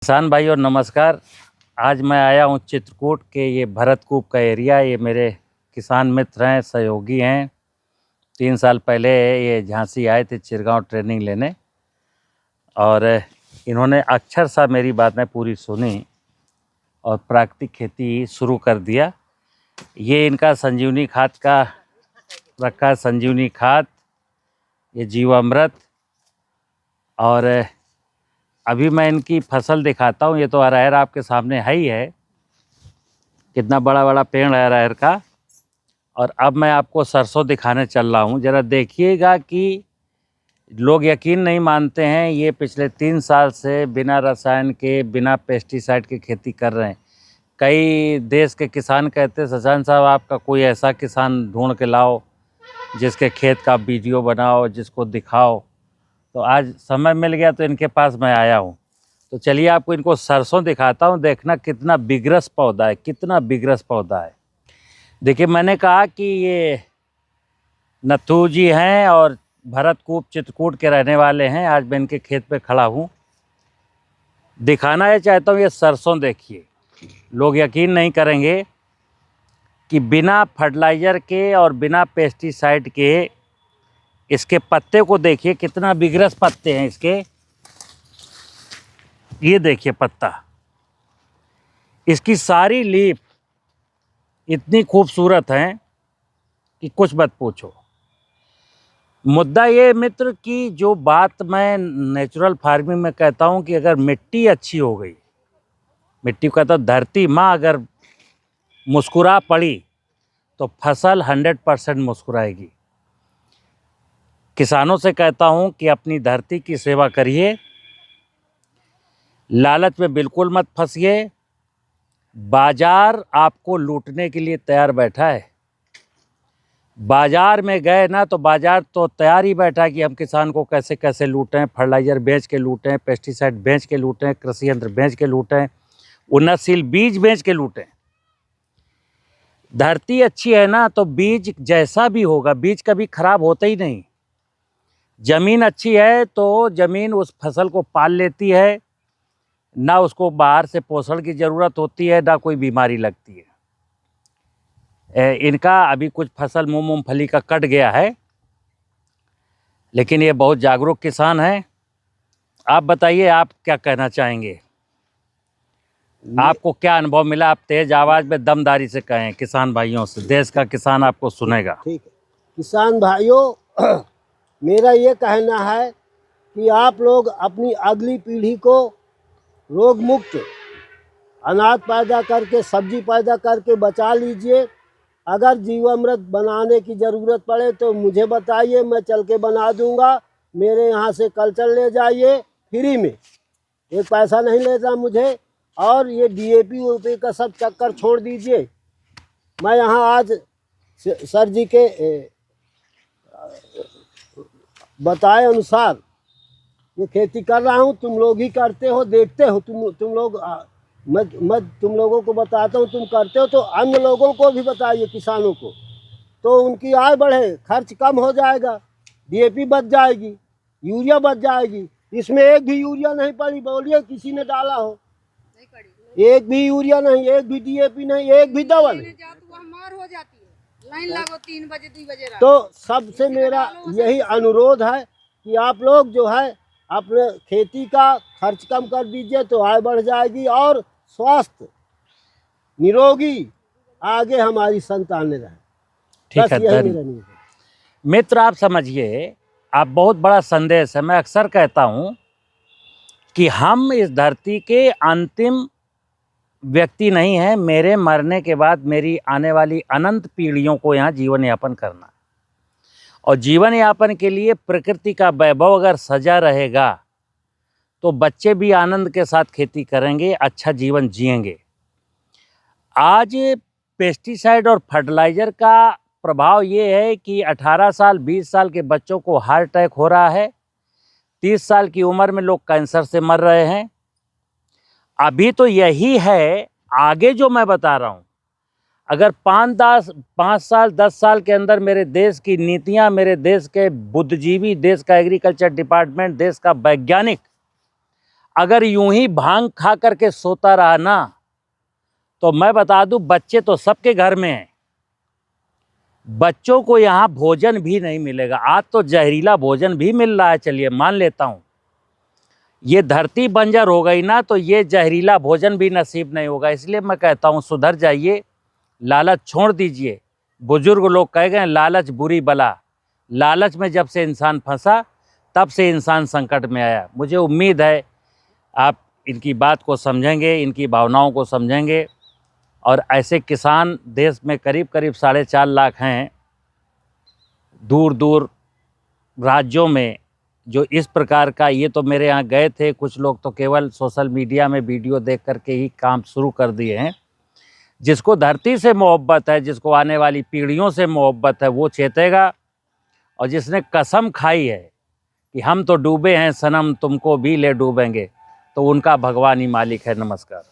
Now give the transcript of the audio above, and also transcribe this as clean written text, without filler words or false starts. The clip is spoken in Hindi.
किसान भाई और नमस्कार। आज मैं आया हूँ चित्रकूट के ये भरतकूप का एरिया। ये मेरे किसान मित्र हैं, सहयोगी हैं। 3 साल पहले ये झांसी आए थे चिरगांव ट्रेनिंग लेने और इन्होंने अक्षर सा मेरी बातें पूरी सुनी और प्राकृतिक खेती शुरू कर दिया। ये इनका संजीवनी खाद का रखा, संजीवनी खाद, ये जीवामृत। और अभी मैं इनकी फसल दिखाता हूँ। ये तो अरहर आपके सामने है ही है, कितना बड़ा बड़ा पेड़ है अरहर का। और अब मैं आपको सरसों दिखाने चल रहा हूँ। ज़रा देखिएगा कि लोग यकीन नहीं मानते हैं, ये पिछले 3 साल से बिना रसायन के, बिना पेस्टिसाइड के खेती कर रहे हैं। कई देश के किसान कहते हैं, शशांक साहब आपका कोई ऐसा किसान ढूंढ के लाओ जिसके खेत का वीडियो बनाओ, जिसको दिखाओ। तो आज समय मिल गया तो इनके पास मैं आया हूँ। तो चलिए आपको इनको सरसों दिखाता हूँ। देखना कितना बिगरस पौधा है, कितना बिगरस पौधा है। देखिए, मैंने कहा कि ये नथू जी हैं और भरतकूप चित्रकूट के रहने वाले हैं। आज मैं इनके खेत पे खड़ा हूँ, दिखाना ये चाहता हूँ। ये सरसों देखिए, लोग यकीन नहीं करेंगे कि बिना फर्टिलाइज़र के और बिना पेस्टिसाइड के इसके पत्ते को देखिए, कितना बिगरस पत्ते हैं इसके। ये देखिए पत्ता, इसकी सारी लीफ इतनी खूबसूरत हैं कि कुछ मत पूछो। मुद्दा ये मित्र कि जो बात मैं नेचुरल फार्मिंग में कहता हूँ कि अगर मिट्टी अच्छी हो गई, मिट्टी का तो धरती माँ अगर मुस्कुरा पड़ी तो फसल 100% मुस्कुराएगी। किसानों से कहता हूँ कि अपनी धरती की सेवा करिए, लालच में बिल्कुल मत फंसिए। बाजार आपको लूटने के लिए तैयार बैठा है। बाजार में गए ना तो बाजार तो तैयार ही बैठा है कि हम किसान को कैसे कैसे लूटें, फर्टिलाइज़र बेच के लूटें, पेस्टिसाइड बेच के लूटें, कृषि यंत्र बेच के लूटें, उन्नतशील बीज बेच के लूटें। धरती अच्छी है ना तो बीज जैसा भी होगा, बीज कभी खराब होता ही नहीं। ज़मीन अच्छी है तो ज़मीन उस फसल को पाल लेती है, ना उसको बाहर से पोषण की ज़रूरत होती है, ना कोई बीमारी लगती है। इनका अभी कुछ फसल मूंगफली का कट गया है, लेकिन ये बहुत जागरूक किसान हैं। आप बताइए, आप क्या कहना चाहेंगे? आपको क्या अनुभव मिला? आप तेज आवाज में दमदारी से कहें किसान भाइयों से, देश का किसान आपको सुनेगा। ठीक है किसान भाइयों, मेरा ये कहना है कि आप लोग अपनी अगली पीढ़ी को रोग मुक्त अनाज पैदा करके, सब्जी पैदा करके बचा लीजिए। अगर जीवामृत बनाने की ज़रूरत पड़े तो मुझे बताइए, मैं चल के बना दूंगा। मेरे यहाँ से कल्चर ले जाइए फ्री में, एक पैसा नहीं लेता मुझे। और ये डीएपी वीपी का सब चक्कर छोड़ दीजिए। मैं यहाँ आज सर जी के बताए अनुसार ये खेती कर रहा हूँ। तुम लोग ही करते हो, देखते हो तुम लोग। मैं तुम लोगों को बताता हूँ, तुम करते हो तो अन्य लोगों को भी बताइए, किसानों को, तो उनकी आय बढ़े, खर्च कम हो जाएगा, डीएपी बच जाएगी, यूरिया बच जाएगी। इसमें एक भी यूरिया नहीं पड़ी, बोलिए किसी ने डाला हो? नहीं पड़ी। एक भी यूरिया नहीं, एक भी डीएपी नहीं, एक भी दवा नहीं। लाइन लागो 3 बजे 2 बजे। तो सबसे मेरा यही अनुरोध है कि आप लोग जो है अपने खेती का खर्च कम कर दीजिए तो आय बढ़ जाएगी और स्वास्थ्य निरोगी आगे हमारी संतानें रहें। ठीक है, धन्यवाद मित्र। आप समझिए, आप बहुत बड़ा संदेश है। मैं अक्सर कहता हूँ कि हम इस धरती के अंतिम व्यक्ति नहीं है। मेरे मरने के बाद मेरी आने वाली अनंत पीढ़ियों को यहाँ जीवन यापन करना, और जीवन यापन के लिए प्रकृति का वैभव अगर सजा रहेगा तो बच्चे भी आनंद के साथ खेती करेंगे, अच्छा जीवन जिएंगे। आज पेस्टिसाइड और फर्टिलाइज़र का प्रभाव ये है कि 18 साल 20 साल के बच्चों को हार्ट अटैक हो रहा है, 30 साल की उम्र में लोग कैंसर से मर रहे हैं। अभी तो यही है, आगे जो मैं बता रहा हूँ, अगर 5 साल 10 साल के अंदर मेरे देश की नीतियाँ, मेरे देश के बुद्धिजीवी, देश का एग्रीकल्चर डिपार्टमेंट, देश का वैज्ञानिक अगर यूं ही भांग खा करके सोता रहा ना, तो मैं बता दूं, बच्चे तो सबके घर में हैं, बच्चों को यहाँ भोजन भी नहीं मिलेगा। आज तो जहरीला भोजन भी मिल रहा है, चलिए मान लेता हूँ। ये धरती बंजर हो गई ना, तो ये जहरीला भोजन भी नसीब नहीं होगा। इसलिए मैं कहता हूँ सुधर जाइए, लालच छोड़ दीजिए। बुजुर्ग लोग कह गए लालच बुरी बला। लालच में जब से इंसान फंसा, तब से इंसान संकट में आया। मुझे उम्मीद है आप इनकी बात को समझेंगे, इनकी भावनाओं को समझेंगे। और ऐसे किसान देश में करीब करीब 4.5 लाख हैं, दूर दूर राज्यों में, जो इस प्रकार का, ये तो मेरे यहाँ गए थे कुछ लोग, तो केवल सोशल मीडिया में वीडियो देख करके ही काम शुरू कर दिए हैं। जिसको धरती से मोहब्बत है, जिसको आने वाली पीढ़ियों से मोहब्बत है, वो चेतेगा। और जिसने कसम खाई है कि हम तो डूबे हैं सनम, तुमको भी ले डूबेंगे, तो उनका भगवान ही मालिक है। नमस्कार।